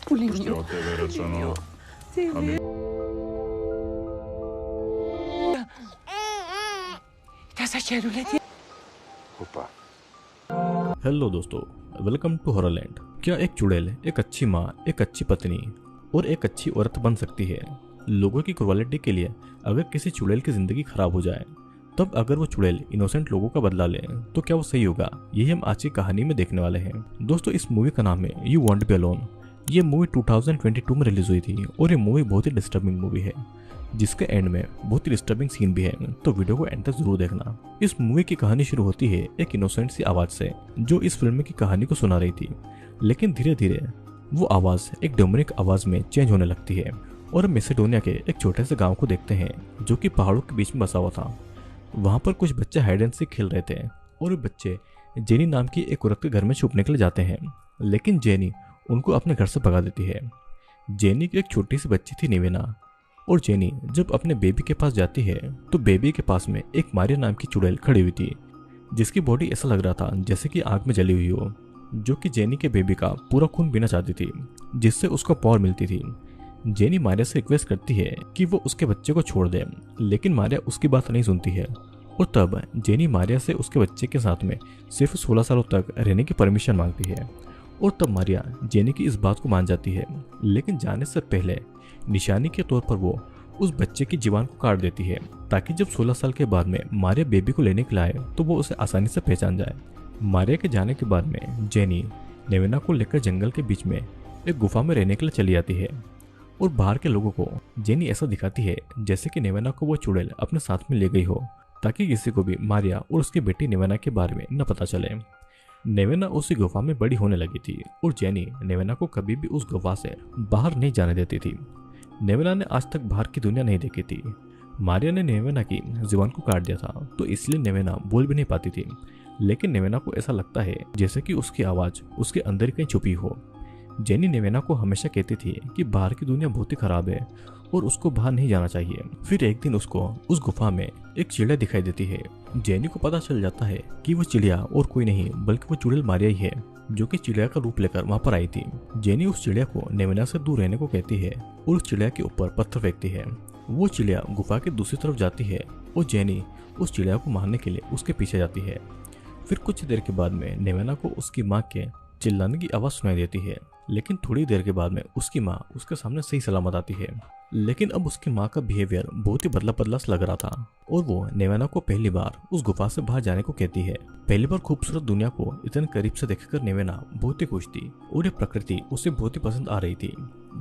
Queste volte vere sono amici. Opa. Hello दोस्तों, welcome to हॉररलैंड। क्या एक चुड़ैल एक अच्छी माँ, एक अच्छी पत्नी और एक अच्छी औरत बन सकती है? लोगों की क्रुएलिटी के लिए अगर किसी चुड़ैल की जिंदगी खराब हो जाए, तब अगर वो चुड़ैल इनोसेंट लोगों का बदला ले, तो क्या वो सही होगा? यही हम आज की कहानी में देखने वाले हैं। दोस्तों, इस मूवी का नाम है यू वॉन्ट बी अलोन। ये मूवी 2022 में रिलीज हुई थी और ये मूवी बहुत ही डिस्टर्बिंग मूवी है, जिसके एंड में बहुत ही डिस्टर्बिंग सीन भी है, तो वीडियो को एंड तक जरूर देखना। इस मूवी की कहानी शुरू होती है एक इनोसेंट सी आवाज से, जो इस फिल्म की कहानी को सुना रही थी। लेकिन धीरे धीरे वो आवाज एक डेमोनिक आवाज में चेंज होने लगती है और हम मैसेडोनिया के एक छोटे से गांव को देखते हैं, जो कि पहाड़ों के बीच में बसा हुआ था। वहां पर कुछ बच्चे हाइड एंड सीक खेल रहे थे और वो बच्चे जेनी नाम की एक औरत के घर में छुपने के लिए जाते हैं, लेकिन जेनी उनको अपने घर से भगा देती है। जेनी की एक छोटी सी बच्ची थी नेवेना, और जेनी जब अपने बेबी के पास जाती है तो बेबी के पास में एक मारिया नाम की चुड़ैल खड़ी हुई थी, जिसकी बॉडी ऐसा लग रहा था जैसे कि आग में जली हुई हो, जो कि जेनी के बेबी का पूरा खून पीना चाहती थी, जिससे उसको पावर मिलती थी। जेनी मारिया से रिक्वेस्ट करती है कि वो उसके बच्चे को छोड़ दे, लेकिन मारिया उसकी बात नहीं सुनती है और तब जेनी मारिया से उसके बच्चे के साथ में सिर्फ 16 सालों तक रहने की परमिशन मांगती है और तब मारिया जेनी की इस बात को मान जाती है, लेकिन जाने से पहले निशानी के तौर पर वो उस बच्चे की जीवान को काट देती है, ताकि जब 16 साल के बाद में मारिया बेबी को लेने के लिए आए तो वो उसे आसानी से पहचान जाए। मारिया के जाने के बाद में जेनी नेवेना को लेकर जंगल के बीच में एक गुफा में रहने के लिए चली जाती है और बाहर के लोगों को जेनी ऐसा दिखाती है जैसे कि नेवेना को वो चुड़ैल अपने साथ में ले गई हो, ताकि किसी को भी मारिया और उसकी बेटी नेवेना के बारे में न पता चले। नेवेना उसी गुफा में बड़ी होने लगी थी और जेनी नेवेना को कभी भी उस गुफा से बाहर नहीं जाने देती थी। नेवेना ने आज तक बाहर की दुनिया नहीं देखी थी। मारिया ने नेवेना की जुबान को काट दिया था, तो इसलिए नेवेना बोल भी नहीं पाती थी, लेकिन नेवेना को ऐसा लगता है जैसे कि उसकी आवाज उसके अंदर कहीं छुपी हो। जेनी नेवेना को हमेशा कहती थी कि बाहर की दुनिया बहुत ही खराब है और उसको बाहर नहीं जाना चाहिए। फिर एक दिन उसको उस गुफा में एक चिड़िया दिखाई देती है। जेनी को पता चल जाता है कि वो चिड़िया और कोई नहीं बल्कि वो चुड़ैल मारिया ही है, जो कि चिड़िया का रूप लेकर वहां पर आई थी। जेनी उस चिड़िया को नेवेना से दूर रहने को कहती है और उस चिड़िया के ऊपर पत्थर फेंकती है। वो चिड़िया गुफा के दूसरी तरफ जाती है और जेनी उस चिड़िया को मारने के लिए उसके पीछे जाती है। फिर कुछ देर के बाद में नेवेना को उसकी माँ के चिल्लाने की आवाज सुनाई देती है, लेकिन थोड़ी देर के बाद में उसकी माँ उसके सामने सही सलामत आती है। लेकिन अब उसकी माँ का बिहेवियर बहुत ही बदला बदला सा लग रहा था और वो नेवेना को पहली बार उस गुफा से बाहर जाने को कहती है। पहली बार खूबसूरत दुनिया को इतने करीब से देखकर नेवेना बहुत ही खुश थी और ये प्रकृति उसे बहुत ही पसंद आ रही थी।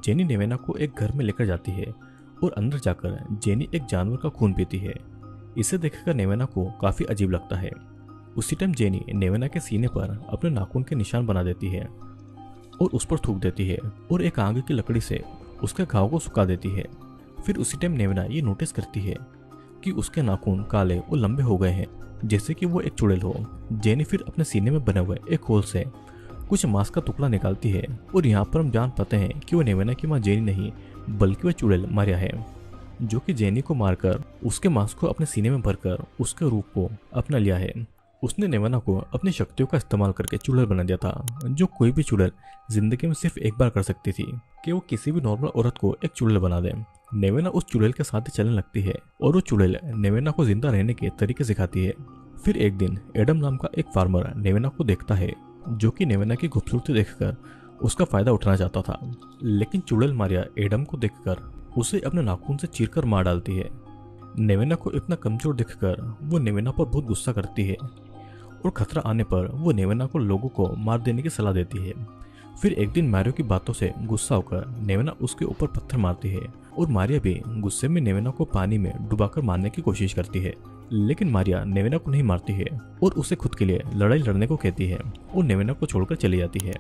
जेनी नेवेना को एक घर में लेकर जाती है और अंदर जाकर जेनी एक जानवर का खून पीती है। इसे देखकर नेवेना को काफी अजीब लगता है। उसी टाइम जेनी नेवेना के सीने पर अपने नाखून के निशान बना देती है और उस पर थूक देती है और एक आग की लकड़ी से उसके घाव को सुखा देती है। फिर उसी टाइम नेवेना ये नोटिस करती है कि उसके नाखून काले और लंबे हो गए हैं, जैसे कि वो एक चुड़ैल हो। जेनी फिर अपने सीने में बने हुए एक होल से कुछ मांस का टुकड़ा निकालती है और यहाँ पर हम जान पाते हैं कि वो नेवेना की माँ जेनी नहीं बल्कि वह चुड़ैल मारिया है, जो कि जेनी को मारकर उसके मांस को अपने सीने में भरकर उसके रूप को अपना लिया है। उसने नेवेना को अपनी शक्तियों का इस्तेमाल करके चुड़ैल बना दिया था, जो कोई भी चुड़ैल जिंदगी में सिर्फ एक बार कर सकती थी, कि वो किसी भी नॉर्मल औरत को एक चुड़ैल बना दे। नेवेना उस चुड़ैल के साथ ही चलने लगती है और वो चुड़ैल नेवेना को जिंदा रहने के तरीके सिखाती है। फिर एक दिन एडम नाम का एक फार्मर नेवेना को देखता है, जो कि नेवेना की खूबसूरती देखकर उसका फायदा उठाना चाहता था, लेकिन चुड़ैल मारिया एडम को देखकर उसे अपने नाखून से चीरकर मार डालती है। नेवेना को इतना कमजोर देखकर वो नेवेना पर बहुत गुस्सा करती है और खतरा आने पर वो नेवेना को लोगों को मार देने की सलाह देती है। फिर एक दिन मारियो की बातों से गुस्सा होकर नेवेना उसके ऊपर पत्थर मारती है और मारिया भी गुस्से में नेवेना को पानी में डुबाकर मारने की कोशिश करती है, लेकिन मारिया नेवेना को नहीं मारती है और उसे खुद के लिए लड़ाई लड़ने को कहती है और नेवेना को छोड़कर चली जाती है।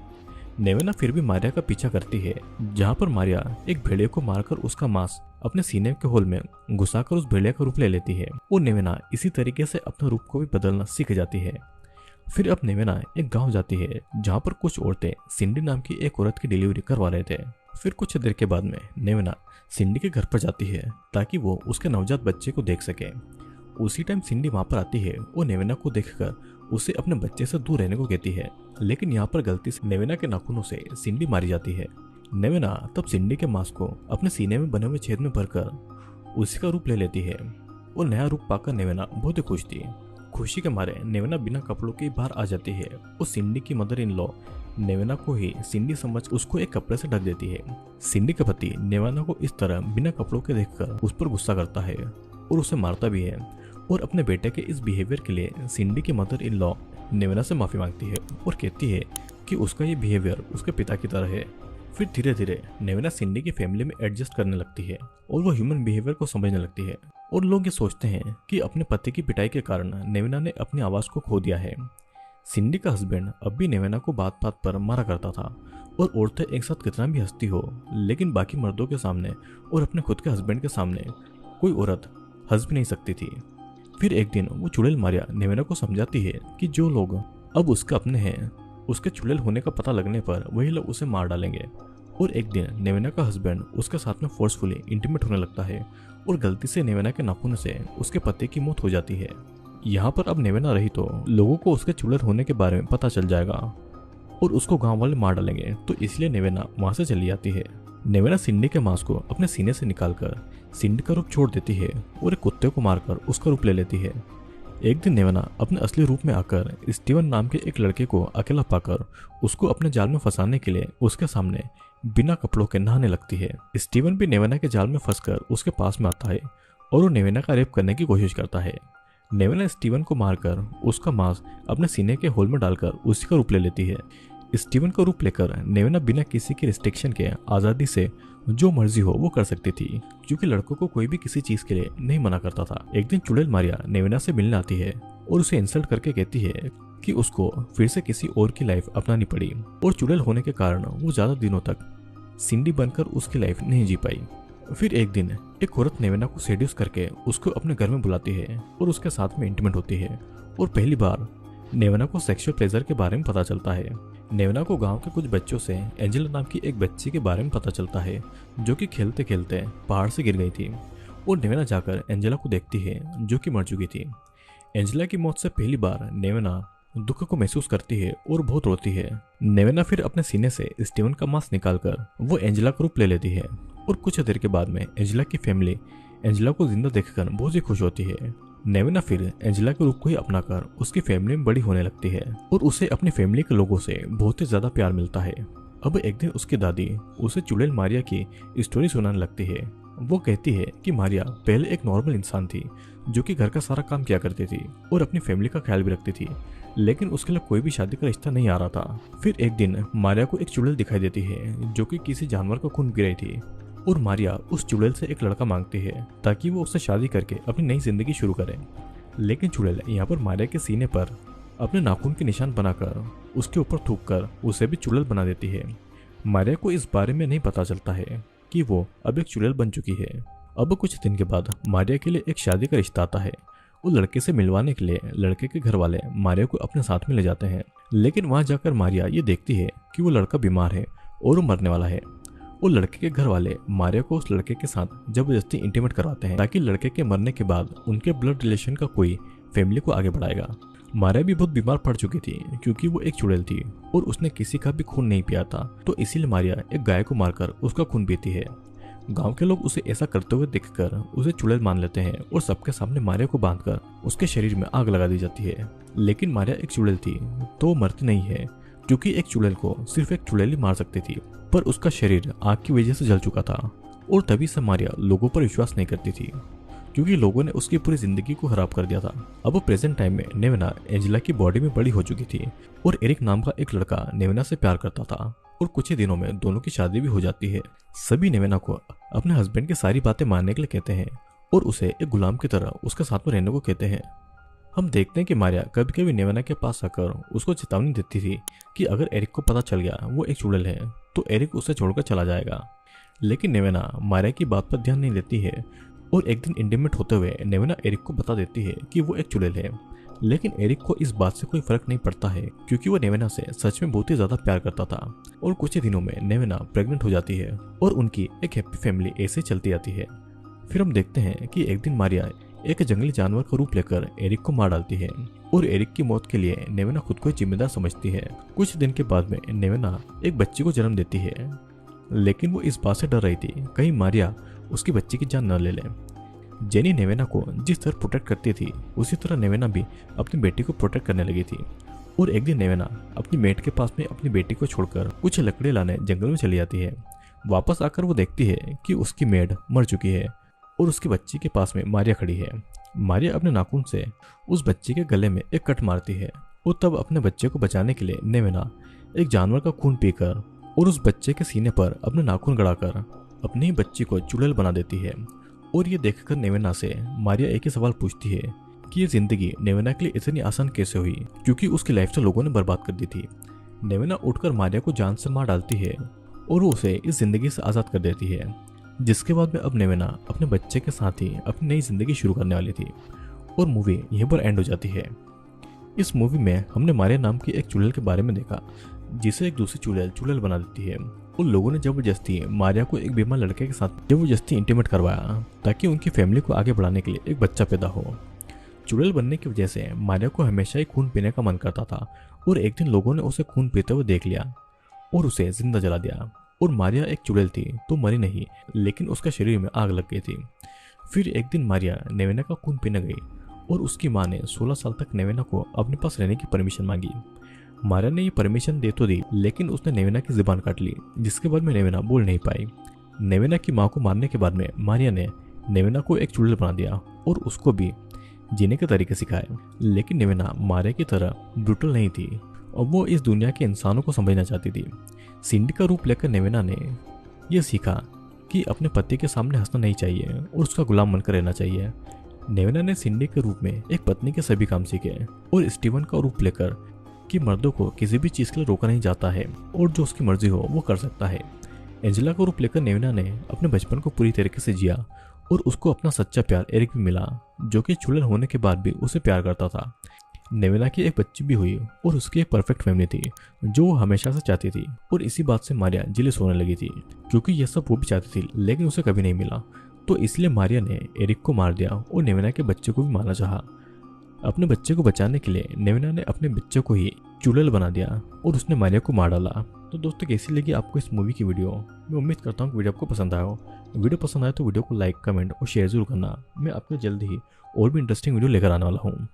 नेवेना फिर भी मारिया का पीछा करती है, जहाँ पर मारिया एक भेड़िए को मारकर उसका मांस अपने सीने के होल में घुसाकर उस भेड़िया का रूप ले लेती है और नेवेना इसी तरीके से अपने रूप को भी बदलना सीख जाती है। फिर अब नेवेना एक गांव जाती है, जहाँ पर कुछ औरतें सिंडी नाम की एक औरत की डिलीवरी करवा रहे थे। फिर कुछ देर के बाद में नेवेना सिंडी के घर पर जाती है ताकि वो उसके नवजात बच्चे को देख सके। उसी टाइम सिंडी वहां पर आती है और नेवेना को देखकर उसे अपने बच्चे से दूर रहने को कहती है, लेकिन यहाँ पर गलती से नेवेना के नाखूनों से सिंडी मारी जाती है, नेवेना तब सिंडी के मांस को अपने सीने में बने हुए छेद में भरकर उसी का रूप ले लेती है और नया रूप पाकर नेवेना बहुत ही खुश थी। खुशी के मारे नेवेना बिना कपड़ों के बाहर आ जाती है और सिंडी की मदर इन लॉ नेवेना को ही सिंडी समझ उसको एक कपड़े से ढक देती है। सिंडी के पति नेवेना को इस तरह बिना कपड़ों के देखकर उस पर गुस्सा करता है और उसे मारता भी है और अपने बेटे के इस बिहेवियर के लिए सिंडी की मदर इन लॉ नेवेना से माफी मांगती है और कहती है कि उसका ये बिहेवियर उसके पिता की तरह है। फिर धीरे धीरे नेवेना सिंडी की फैमिली में एडजस्ट करने लगती है और वो ह्यूमन बिहेवियर को समझने लगती है और लोग ये सोचते हैं कि अपने पति की पिटाई के कारण नेवेना ने अपनी आवाज को खो दिया है। सिंडी का हस्बैंड अब भी नेवेना को बात बात पर मारा करता था और औरतें एक साथ कितना भी हंसती हो लेकिन बाकी मर्दों के सामने और अपने खुद के हस्बैंड के सामने कोई औरत हंस भी नहीं सकती थी। फिर एक दिन वो चुड़ैल मारिया नेवेना को समझाती है कि जो लोग अब उसके अपने हैं उसके चुड़ैल होने का पता लगने पर वही लोग उसे मार डालेंगे। और एक दिन नेवेना का हस्बैंड उसके साथ में फोर्सफुली इंटीमेट होने लगता है और गलती से नेवेना के नाखून से उसके पति की मौत हो जाती है। यहाँ पर अब नेवेना रही तो लोगों को उसके चुड़ैल होने के बारे में पता चल जाएगा और उसको गांव वाले मार डालेंगे, तो इसलिए नेवेना वहां से चली जाती है। नेवेना सिंडी के मांस को अपने सीने से निकालकर सिंडी का रूप छोड़ देती है और एक कुत्ते को मारकर उसका रूप ले लेती है। एक दिन नेवेना अपने असली रूप में आकर स्टीवन नाम के एक लड़के को अकेला पाकर उसको अपने जाल में फंसाने के लिए उसके सामने बिना कपड़ों के नहाने लगती है। स्टीवन भी नेवेना के जाल में फंसकर उसके पास में आता है और वो नेवेना का रेप करने की कोशिश करता है। नेवेना स्टीवन को मारकर उसका मांस अपने सीने के होल में डालकर उसी का रूप ले लेती है। स्टीवन का रूप लेकर नेवेना बिना किसी की रिस्ट्रिक्शन के आज़ादी से जो मर्जी हो वो कर सकती थी, क्योंकि लड़कों को कोई भी किसी चीज के लिए नहीं मना करता था। एक दिन चुड़ैल मारिया नेवेना से मिलने आती है और उसे इंसल्ट करके कहती है कि उसको फिर से किसी और की लाइफ अपनानी पड़ी और चुड़ैल होने के कारण वो ज्यादा दिनों तक सिंडी बनकर उसकी लाइफ नहीं जी पाई। फिर एक दिन एक औरत नेवेना को सेड्यूस करके उसको अपने घर में बुलाती है और उसके साथ में इंटीमेट होती है और पहली बार नेवेना को सेक्सुअल प्लेजर के बारे में पता चलता है। नेवेना को गांव के कुछ बच्चों से एंजेला नाम की एक बच्ची के बारे में पता चलता है जो कि खेलते खेलते पहाड़ से गिर गई थी और नेवेना जाकर एंजेला को देखती है जो कि मर चुकी थी। एंजेला की मौत से पहली बार नेवेना दुख को महसूस करती है और बहुत रोती है। नेवेना फिर अपने सीने से स्टीवन का मांस निकालकर वो एंजेला का रूप ले लेती है और कुछ देर के बाद में एंजेला की फैमिली एंजेला को जिंदा देखकर बहुत ही खुश होती है। नेवेना फिर एंजेला के रूप को ही अपनाकर उसकी फैमिली में बड़ी होने लगती है और उसे अपनी फैमिली के लोगों से बहुत ही ज्यादा प्यार मिलता है। अब एक दिन उसकी दादी उसे चुड़ैल मारिया की स्टोरी सुनाने लगती है। वो कहती है कि मारिया पहले एक नॉर्मल इंसान थी जो कि घर का सारा काम किया करती थी और अपनी फैमिली का ख्याल भी रखती थी, लेकिन उसके लिए कोई भी शादी का रिश्ता नहीं आ रहा था। फिर एक दिन मारिया को एक चुड़ैल दिखाई देती है जो कि किसी जानवर का खून पी रही थी और मारिया उस चुड़ैल से एक लड़का मांगती है ताकि वो उससे शादी करके अपनी नई जिंदगी शुरू करे। लेकिन चुड़ैल यहाँ पर मारिया के सीने पर अपने नाखून के निशान बनाकर उसके ऊपर थूककर उसे भी चुड़ैल बना देती है। मारिया को इस बारे में नहीं पता चलता है कि वो अब एक चुड़ैल बन चुकी है। अब कुछ दिन के बाद मारिया के लिए एक शादी का रिश्ता आता है। वो लड़के से मिलवाने के लिए लड़के के घर वाले मारिया को अपने साथ में ले जाते हैं, लेकिन वहां जाकर मारिया ये देखती है कि वो लड़का बीमार है और वो मरने वाला है। और लड़के के घर वाले मारिया को उस लड़के के साथ जबरदस्ती इंटीमेट करवाते हैं ताकि लड़के के मरने के बाद उनके ब्लड रिलेशन का कोई फैमिली को आगे बढ़ाएगा। मारिया भी बहुत बीमार पड़ चुकी थी क्योंकि वो एक चुड़ैल थी और उसने किसी का भी खून नहीं पिया था, तो इसीलिए मारिया एक गाय को मारकर उसका खून पीती है। गांव के लोग उसे ऐसा करते हुए देखकर उसे चुड़ैल मान लेते हैं और सबके सामने मारिया को बांधकर उसके शरीर में आग लगा दी जाती है। लेकिन मारिया एक चुड़ैल थी तो वो मरती नहीं है, क्योंकि एक चुड़ैल को सिर्फ एक चुड़ैल ही मार सकती थी, पर उसका शरीर आग की वजह से जल चुका था और तभी से मारिया लोगों पर विश्वास नहीं करती थी क्योंकि लोगों ने उसकी पूरी जिंदगी को खराब कर दिया था। अब प्रेजेंट टाइम में नेवेना एंजेला की बॉडी में बड़ी हो चुकी थी और एरिक नाम का एक लड़का नेवेना से प्यार करता था और कुछ ही दिनों में दोनों की शादी भी हो जाती है। सभी नेवेना को अपने हस्बैंड की सारी बातें मानने के लिए कहते हैं और उसे एक गुलाम की तरह उसके साथ में रहने को कहते हैं। हम देखते हैं कि मारिया कभी कभी नेवेना के पास आकर उसको चेतावनी देती थी कि अगर एरिक को पता चल गया वो एक चुड़ैल है तो एरिक उसे छोड़कर चला जाएगा, लेकिन नेवेना मारिया की बात पर ध्यान नहीं देती है और एक दिन इंटीमेट होते हुए नेवेना एरिक को बता देती है कि वो एक चुड़ैल है। लेकिन एरिक को इस बात से कोई फर्क नहीं पड़ता है क्योंकि वो नेवेना से सच में बहुत ही ज्यादा प्यार करता था और कुछ ही दिनों में नेवेना प्रेग्नेंट हो जाती है और उनकी एक हैप्पी फैमिली ऐसे चलती जाती है। फिर हम देखते हैं कि एक दिन मारिया एक जंगली जानवर का रूप लेकर एरिक को मार डालती है और एरिक की मौत के लिए नेवेना खुद को जिम्मेदार समझती है। कुछ दिन के बाद में नेवेना एक बच्ची को जन्म देती है लेकिन वो इस बात से डर रही थी कहीं मारिया उसकी बच्ची की जान न ले ले। जेनी नेवेना को जिस तरह प्रोटेक्ट करती थी उसी तरह नेवेना भी अपनी बेटी को प्रोटेक्ट करने लगी थी। और एक दिन नेवेना अपनी मेट के पास में अपनी बेटी को छोड़कर कुछ लकड़ी लाने जंगल में चली जाती है। वापस आकर वो देखती है कि उसकी मेड मर चुकी है और उसकी बच्ची के पास में मारिया खड़ी है। मारिया अपने नाखून से उस बच्ची के गले में एक कट मारती है और तब अपने बच्चे को बचाने के लिए नेवेना एक जानवर का खून पीकर और उस बच्चे के सीने पर अपने नाखून गड़ाकर अपनी ही बच्ची को चुड़ैल बना देती है। और ये देखकर नेवेना से मारिया एक ही सवाल पूछती है कि ये जिंदगी नेवेना के लिए इतनी आसान कैसे हुई, क्योंकि उसकी लाइफ तो लोगों ने बर्बाद कर दी थी। नेवेना उठकर मारिया को जान से मार डालती है और वो उसे इस जिंदगी से आज़ाद कर देती है, जिसके बाद में अब नेवेना अपने बच्चे के साथ ही अपनी नई जिंदगी शुरू करने वाली थी। और मूवी यहीं पर एंड हो जाती है। इस मूवी में हमने मारिया नाम की एक चुड़ैल के बारे में देखा जिसे एक दूसरी चुड़ैल बना देती है। उन लोगों ने जबरदस्ती मारिया को एक बीमार लड़के के साथ जबरदस्ती इंटीमेट करवाया ताकि उनकी फैमिली को आगे बढ़ाने के लिए एक बच्चा पैदा हो। चुड़ैल बनने की वजह से मारिया को हमेशा ही खून पीने का मन करता था और एक दिन लोगों ने उसे खून पीते हुए देख लिया और उसे जिंदा जला दिया। और मारिया एक चुड़ैल थी तो मरी नहीं, लेकिन उसका शरीर में आग लग गई थी। फिर एक दिन मारिया नेवेना का खून पीने गई और उसकी माँ ने 16 साल तक नेवेना को अपने पास रहने की परमिशन मांगी। मारिया ने ये परमिशन दे तो दी, लेकिन उसने नेवेना की जुबान काट ली, जिसके बाद में नेवेना बोल नहीं पाई। नेवेना की माँ को मारने के बाद में मारिया ने नेवेना को एक चुड़ैल बना दिया और उसको भी जीने के तरीके सिखाए। लेकिन नेवेना मारिया की तरह ब्रूटल नहीं थी और वो इस दुनिया के इंसानों को समझना चाहती थी। सिंडी का रूप लेकर नेवेना ने यह सीखा कि अपने पति के सामने हंसना नहीं चाहिए और उसका गुलाम बनकर रहना चाहिए। नेवेना ने सिंडी के रूप में एक पत्नी के सभी काम सीखे और स्टीवन का रूप लेकर कि मर्दों को किसी भी चीज़ के लिए रोका नहीं जाता है और जो उसकी मर्जी हो वो कर सकता है। एंजेला का रूप लेकर नेवेना ने अपने बचपन को पूरी तरीके से जिया और उसको अपना सच्चा प्यार एरिक भी मिला, जो कि चुड़ैल होने के बाद भी उसे प्यार करता था। नेवेना की एक बच्ची भी हुई और उसकी एक परफेक्ट फैमिली थी जो वो हमेशा से चाहती थी। और इसी बात से मारिया जेलस होने लगी थी, क्योंकि यह सब वो भी चाहती थी लेकिन उसे कभी नहीं मिला। तो इसलिए मारिया ने एरिक को मार दिया और नेवेना के बच्चे को भी मारना चाहा। अपने बच्चे को बचाने के लिए नेवेना ने अपने बच्चे को ही चुड़ैल बना दिया और उसने मारिया को मार डाला। तो दोस्तों, कैसी लगी आपको इस मूवी की वीडियो? मैं उम्मीद करता हूँ कि वीडियो आपको पसंद आया हो। वीडियो पसंद आए तो वीडियो को लाइक, कमेंट और शेयर जरूर करना। मैं आपको जल्द ही और भी इंटरेस्टिंग वीडियो लेकर आने वाला हूँ।